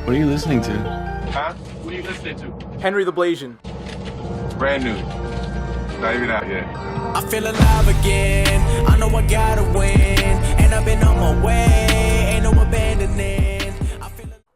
What are you listening to? Huh? What are you listening to? Henry the Blasian. Brand new. Not even out yet. I feel alive again. I know I gotta win, and I've been on my way. Ain't no abandoning.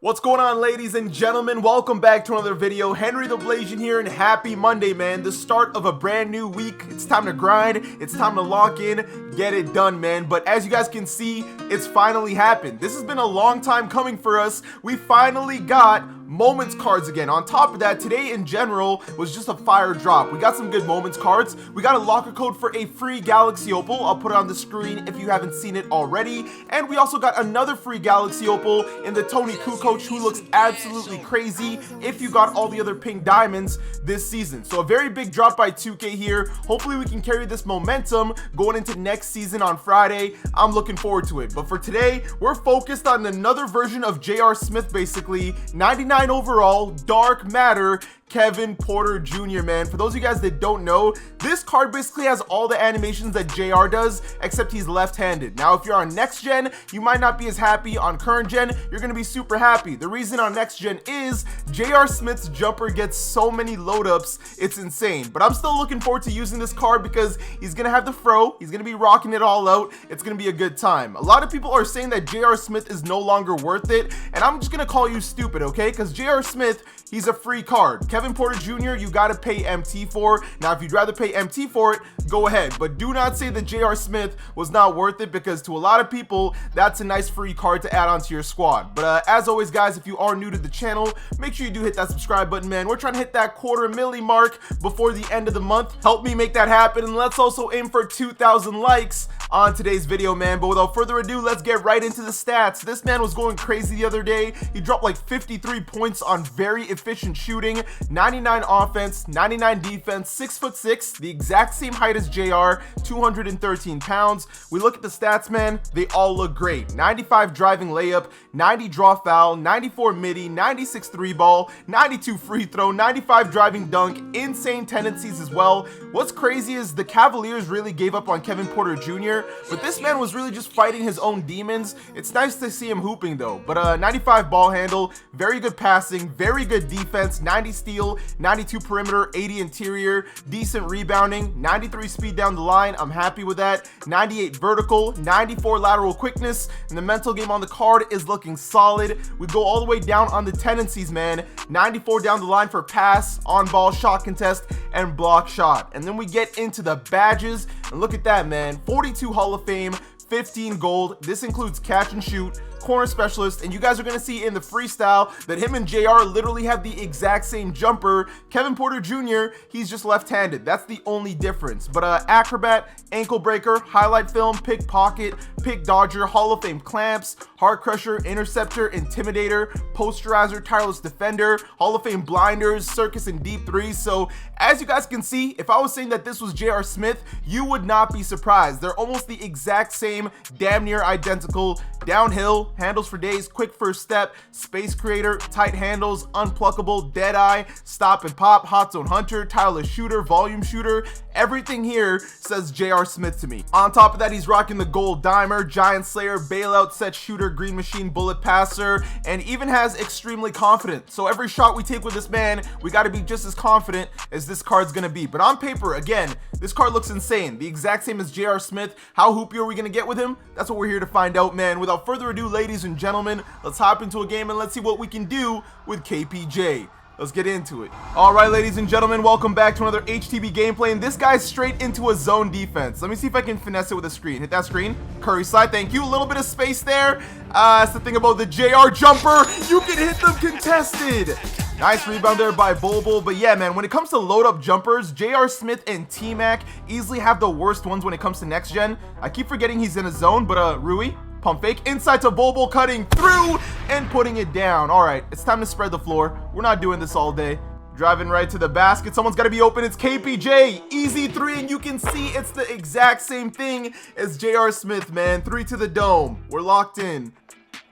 What's going on, ladies and gentlemen? Welcome back to another video. Henry the Blasian here, and happy Monday, man. The start of a brand new week. It's time to grind. It's time to lock in, get it done, man. But as you guys can see, it's finally happened. This has been a long time coming for us. We finally got moments cards again. On top of that, today in general was just a fire drop. We got some good moments cards. We got a locker code for a free Galaxy Opal. I'll put it on the screen if you haven't seen it already. And we also got another free Galaxy Opal in the Toni Kukoc, who looks absolutely crazy if you got all the other pink diamonds this season. So a very big drop by 2K here. Hopefully we can carry this momentum going into next season on Friday. I'm looking forward to it. But for today, we're focused on another version of J.R. Smith, basically. 99 overall, dark matter, Kevin Porter Jr., man. For those of you guys that don't know, this card basically has all the animations that JR does, except he's left-handed. Now, if you're on next gen, you might not be as happy. On current gen, you're gonna be super happy. The reason on next gen is J.R. Smith's jumper gets so many load ups, it's insane. But I'm still looking forward to using this card because he's gonna have the fro, he's gonna be rocking it all out. It's gonna be a good time. A lot of people are saying that J.R. Smith is no longer worth it, and I'm just gonna call you stupid, okay? Because J.R. Smith, he's a free card. Kevin Porter Jr., you gotta pay MT for. Now, if you'd rather pay MT for it, go ahead. But do not say that J.R. Smith was not worth it, because to a lot of people, that's a nice free card to add onto your squad. But as always, guys, if you are new to the channel, make sure you do hit that subscribe button, man. We're trying to hit that 250,000 mark before the end of the month. Help me make that happen, and let's also aim for 2,000 likes on today's video, man. But without further ado, let's get right into the stats. This man was going crazy the other day. He dropped like 53 points on very efficient shooting, 99 offense, 99 defense, 6'6", the exact same height as JR, 213 pounds. We look at the stats, man, they all look great. 95 driving layup, 90 draw foul, 94 midi, 96 three ball, 92 free throw, 95 driving dunk, insane tendencies as well. What's crazy is the Cavaliers really gave up on Kevin Porter Jr., but this man was really just fighting his own demons. It's nice to see him hooping though. But 95 ball handle, very good passing, very good defense, 90 steal, 92 perimeter, 80 interior, decent rebounding, 93 speed down the line. I'm happy with that. 98 vertical, 94 lateral quickness, and the mental game on the card is looking solid. We go all the way down on the tendencies, man. 94 down the line for pass, on ball, shot contest, and block shot. And then we get into the badges, and look at that, man. 42 Hall of Fame, 15 gold. This includes catch and shoot, corner specialist, and you guys are going to see in the freestyle that him and JR literally have the exact same jumper. Kevin Porter Jr., he's just left-handed. That's the only difference. But acrobat, ankle breaker, highlight film, pickpocket, pick dodger, Hall of Fame clamps, heart crusher, interceptor, intimidator, posterizer, tireless defender, Hall of Fame blinders, circus, and deep threes. So as you guys can see, if I was saying that this was J.R. Smith, you would not be surprised. They're almost the exact same, damn near identical. Downhill, handles for days, quick first step, space creator, tight handles, unpluckable, dead eye, stop and pop, hot zone hunter, tireless shooter, volume shooter. Everything here says J.R. Smith to me. On top of that, he's rocking the gold dimer, giant slayer, bailout, set shooter, green machine, bullet passer, and even has extremely confident. So every shot we take with this man, we got to be just as confident as this card's gonna be. But on paper, again, this card looks insane. The exact same as J.R. Smith. How hoopy are we gonna get with him? That's what we're here to find out, man. Without further ado, ladies and gentlemen, let's hop into a game and let's see what we can do with KPJ. Let's get into it. All right, ladies and gentlemen, welcome back to another HTB gameplay, and this guy's straight into a zone defense. Let me see if I can finesse it with a screen. Hit that screen. Curry slide, thank you. A little bit of space there. That's the thing about the JR jumper. You can hit them contested. Nice rebound there by Bulbul. But yeah, man, when it comes to load up jumpers, J.R. Smith and T-Mac easily have the worst ones when it comes to next gen. I keep forgetting he's in a zone, but Rui, pump fake, inside to Bulbul, cutting through and putting it down. All right, it's time to spread the floor. We're not doing this all day. Driving right to the basket. Someone's got to be open. It's KPJ. Easy three, and you can see it's the exact same thing as J.R. Smith, man. Three to the dome. We're locked in.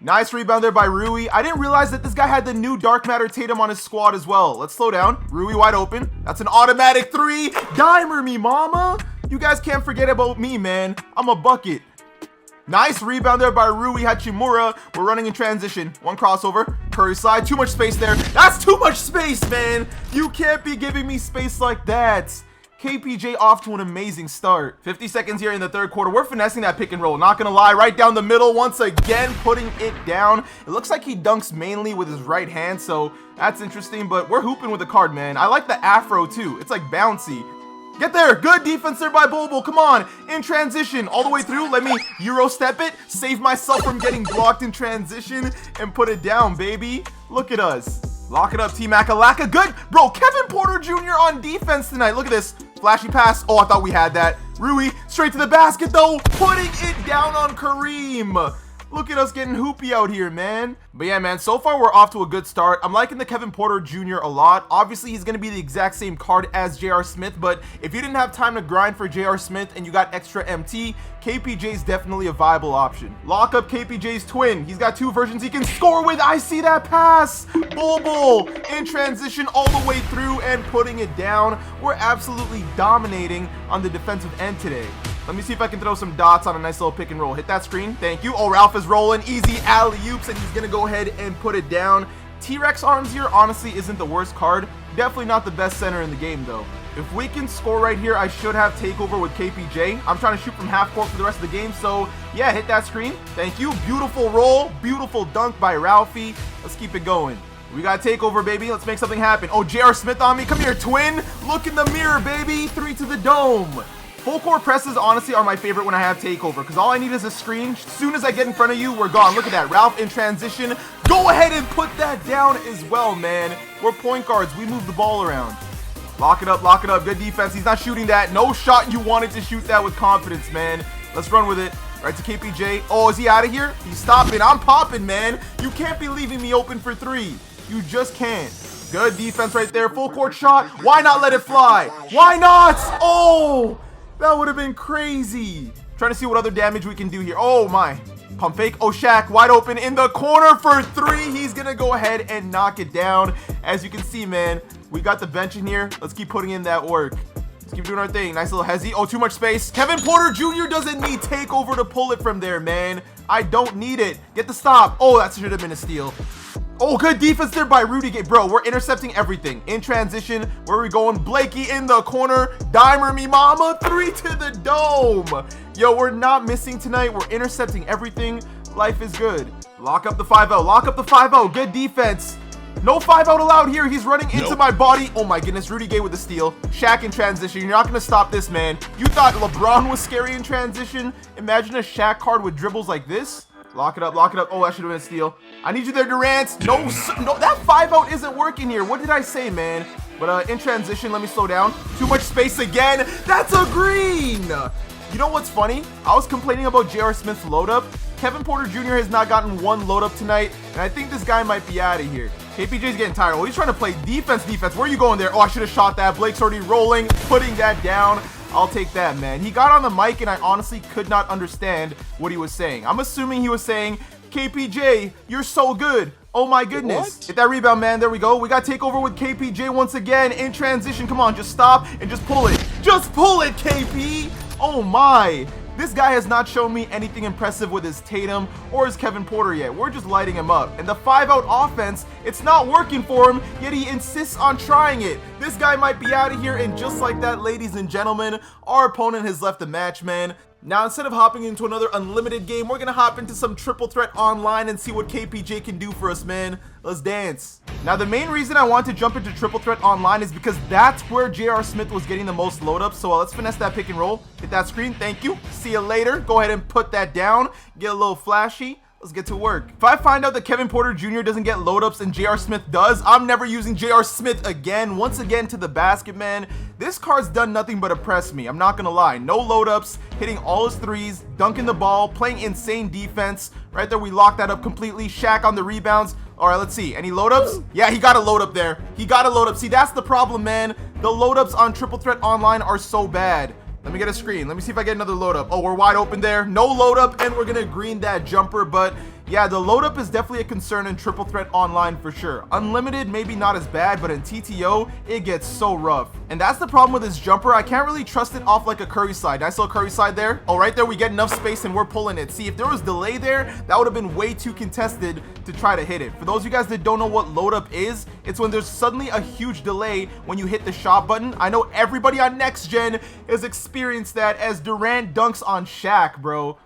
Nice rebound there by Rui. I didn't realize that this guy had the new Dark Matter Tatum on his squad as well. Let's slow down. Rui wide open. That's an automatic three. Dimer me, mama. You guys can't forget about me, man. I'm a bucket. Nice rebound there by Rui Hachimura. We're running in transition. One crossover. Curry slide. Too much space there. That's too much space, man. You can't be giving me space like that. KPJ off to an amazing start. 50 seconds here in the third quarter. We're finessing that pick and roll. Not gonna lie, right down the middle once again, putting it down. It looks like he dunks mainly with his right hand, so that's interesting, but we're hooping with the card, man. I like the afro too. It's like bouncy. Get there. Good defense there by Bobo. Come on. In transition. All the way through. Let me Euro step it. Save myself from getting blocked in transition and put it down, baby. Look at us. Lock it up, Team Akalaka. Good. Bro, Kevin Porter Jr. on defense tonight. Look at this. Flashy pass. Oh, I thought we had that. Rui straight to the basket, though. Putting it down on Kareem. Look at us getting hoopy out here, man. But yeah, man, so far we're off to a good start. I'm liking the Kevin Porter Jr. a lot. Obviously, he's going to be the exact same card as J.R. Smith, but if you didn't have time to grind for J.R. Smith and you got extra MT, KPJ is definitely a viable option. Lock up KPJ's twin. He's got two versions he can score with. I see that pass. Bull in transition all the way through and putting it down. We're absolutely dominating on the defensive end today. Let me see if I can throw some dots on a nice little pick and roll. Hit that screen. Thank you. Oh, Ralph is rolling. Easy alley-oops, and he's going to go ahead and put it down. T-Rex arms here honestly isn't the worst card. Definitely not the best center in the game, though. If we can score right here, I should have takeover with KPJ. I'm trying to shoot from half court for the rest of the game, so yeah, hit that screen. Thank you. Beautiful roll. Beautiful dunk by Ralphie. Let's keep it going. We got takeover, baby. Let's make something happen. Oh, J.R. Smith on me. Come here, twin. Look in the mirror, baby. 3 to the dome. Full court presses honestly are my favorite when I have takeover because all I need is a screen. As soon as I get in front of you, we're gone. Look at that. Ralph in transition. Go ahead and put that down as well, man. We're point guards. We move the ball around. Lock it up, lock it up. Good defense. He's not shooting that. No shot. You wanted to shoot that with confidence, man. Let's run with it. Right to KPJ. Oh, is he out of here? He's stopping. I'm popping, man. You can't be leaving me open for 3. You just can't. Good defense right there. Full court shot. Why not let it fly? Why not? Oh! That would have been crazy. Trying to see what other damage we can do here. Oh my. Pump fake. Oh, Shaq wide open in the corner for 3. He's going to go ahead and knock it down. As you can see, man, we got the bench in here. Let's keep putting in that work. Let's keep doing our thing. Nice little hezzy. Oh, too much space. Kevin Porter Jr. doesn't need takeover to pull it from there, man. I don't need it. Get the stop. Oh, that should have been a steal. Oh, good defense there by Rudy Gay. Bro, we're intercepting everything. In transition, where are we going? Blakey in the corner. Dimer me mama. 3 to the dome. Yo, we're not missing tonight. We're intercepting everything. Life is good. Lock up the 5-0. Lock up the 5-0. Good defense. No 5-out allowed here. He's running into my body. Oh my goodness. Rudy Gay with the steal. Shaq in transition. You're not going to stop this, man. You thought LeBron was scary in transition? Imagine a Shaq card with dribbles like this. Lock it up, lock it up. Oh, that should have been a steal. I need you there, Durant. No, that 5-out isn't working here. What did I say, man? But in transition, let me slow down. Too much space again. That's a green. You know what's funny? I was complaining about J.R. Smith's load up. Kevin Porter Jr. has not gotten one load up tonight, and I think this guy might be out of here. KPJ's getting tired. Well, he's trying to play defense. Where are you going there? Oh, I should have shot that. Blake's already rolling, putting that down. I'll take that, man. He got on the mic, and I honestly could not understand what he was saying. I'm assuming he was saying, KPJ, you're so good. Oh, my goodness. What? Hit that rebound, man. There we go. We got takeover with KPJ once again in transition. Come on, just stop and just pull it. Just pull it, KP. Oh, my. This guy has not shown me anything impressive with his Tatum or his Kevin Porter yet. We're just lighting him up. And the 5-out offense, it's not working for him, yet he insists on trying it. This guy might be out of here, and just like that, ladies and gentlemen, our opponent has left the match, man. Now, instead of hopping into another unlimited game, we're going to hop into some triple threat online and see what KPJ can do for us, man. Let's dance. Now, the main reason I want to jump into triple threat online is because that's where J.R. Smith was getting the most load up. So let's finesse that pick and roll. Hit that screen. Thank you. See you later. Go ahead and put that down. Get a little flashy. Let's get to work. If I find out that Kevin Porter Jr. doesn't get load ups and J.R. Smith does, I'm never using J.R. Smith again. Once again to the basket, man. This card's done nothing but oppress me. I'm not gonna lie. No load ups, hitting all his threes, dunking the ball, playing insane defense. Right there, we locked that up completely. Shaq on the rebounds. All right, let's see. Any load ups? Yeah, he got a load up there. He got a load up. See, that's the problem, man. The load ups on triple threat online are so bad. Let me get a screen. Let me see if I get another load up. Oh, we're wide open there. No load up, and we're going to green that jumper. But yeah, the load up is definitely a concern in triple threat online for sure. Unlimited, maybe not as bad, but in TTO, it gets so rough. And that's the problem with this jumper. I can't really trust it off like a Curry slide. Nice little Curry slide there. Oh, right there, we get enough space and we're pulling it. See, if there was delay there, that would have been way too contested to try to hit it. For those of you guys that don't know what load up is, it's when there's suddenly a huge delay when you hit the shot button. I know everybody on next gen has experienced that as Durant dunks on Shaq, bro.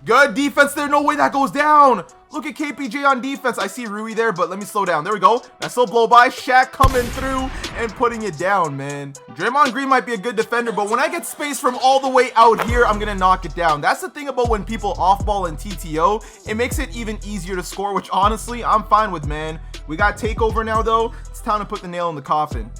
Good defense there. No way that goes down. Look at KPJ on defense. I see Rui there, but let me slow down. There we go. Nice little blow by. Shaq coming through and putting it down, man. Draymond Green might be a good defender, but when I get space from all the way out here, I'm going to knock it down. That's the thing about when people off ball in TTO. It makes it even easier to score, which honestly, I'm fine with, man. We got takeover now, though. It's time to put the nail in the coffin.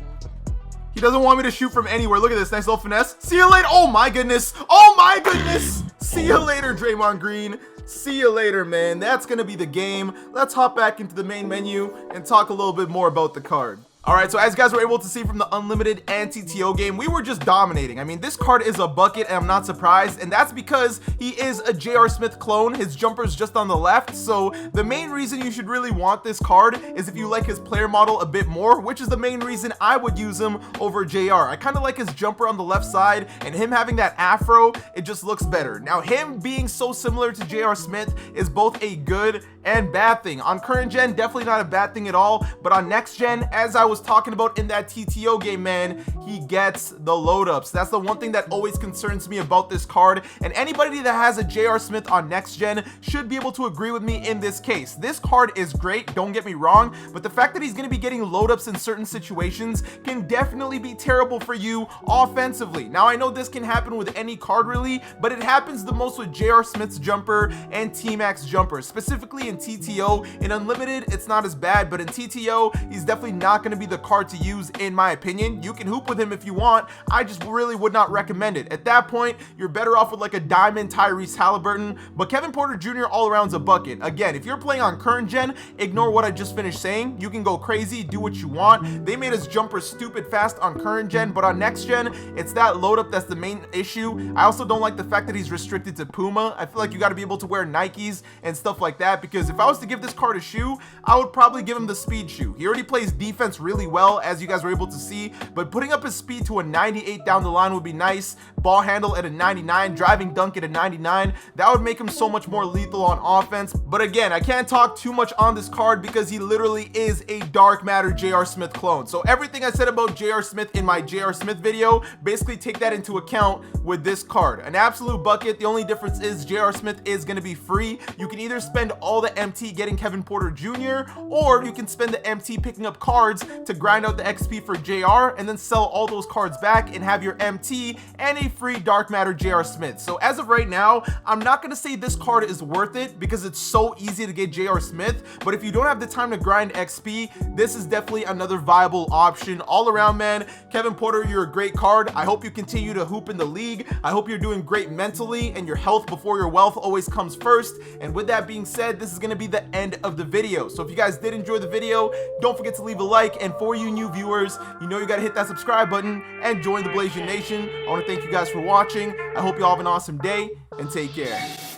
He doesn't want me to shoot from anywhere. Look at this. Nice little finesse. See you later. Oh, my goodness. Oh, my goodness. See you later, Draymond Green. See you later, man. That's going to be the game. Let's hop back into the main menu and talk a little bit more about the card. Alright, so as you guys were able to see from the Unlimited and TTO game, we were just dominating. I mean, this card is a bucket, and I'm not surprised, and that's because he is a J.R. Smith clone. His jumper's just on the left, so the main reason you should really want this card is if you like his player model a bit more, which is the main reason I would use him over JR. I kind of like his jumper on the left side, and him having that afro, it just looks better. Now, him being so similar to J.R. Smith is both a good and bad thing. On current gen, definitely not a bad thing at all, but on next gen, as I was talking about in that TTO game, man, he gets the load ups. That's the one thing that always concerns me about this card, and anybody that has a J.R. Smith on next gen should be able to agree with me in this case. This card is great, don't get me wrong, but the fact that he's going to be getting load ups in certain situations can definitely be terrible for you offensively. Now, I know this can happen with any card really, but it happens the most with J.R. Smith's jumper and T-Max jumper, specifically in TTO. In Unlimited, it's not as bad, but in TTO, he's definitely not going to be the card to use in my opinion. You can hoop with him if you want. I just really would not recommend it. At that point, you're better off with like a Diamond Tyrese Halliburton, but Kevin Porter Jr. all around's a bucket. Again, if you're playing on current gen, ignore what I just finished saying. You can go crazy, do what you want. They made his jumper stupid fast on current gen, but on next gen, it's that load up that's the main issue. I also don't like the fact that he's restricted to Puma. I feel like you got to be able to wear Nikes and stuff like that, because if I was to give this card a shoe, I would probably give him the speed shoe. He already plays defense really well, as you guys were able to see, but putting up his speed to a 98 down the line would be nice. Ball handle at a 99, driving dunk at a 99, that would make him so much more lethal on offense. But again, I can't talk too much on this card because he literally is a dark matter J.R. Smith clone. So everything I said about J.R. Smith in my J.R. Smith video, basically take that into account with this card. An absolute bucket. The only difference is J.R. Smith is going to be free. You can either spend all the MT getting Kevin Porter Jr., or you can spend the MT picking up cards to grind out the XP for JR and then sell all those cards back and have your MT and a free dark matter J.R. Smith. So as of right now, I'm not going to say this card is worth it because it's so easy to get J.R. Smith, but if you don't have the time to grind XP, this is definitely another viable option all around, man. Kevin Porter, you're a great card. I hope you continue to hoop in the league. I hope you're doing great mentally, and your health before your wealth always comes first. And with that being said, this is going to be the end of the video. So if you guys did enjoy the video, don't forget to leave a like, and for you new viewers, you know you got to hit that subscribe button and join the Blasian Nation. I want to thank you guys for watching. I hope you all have an awesome day, and take care.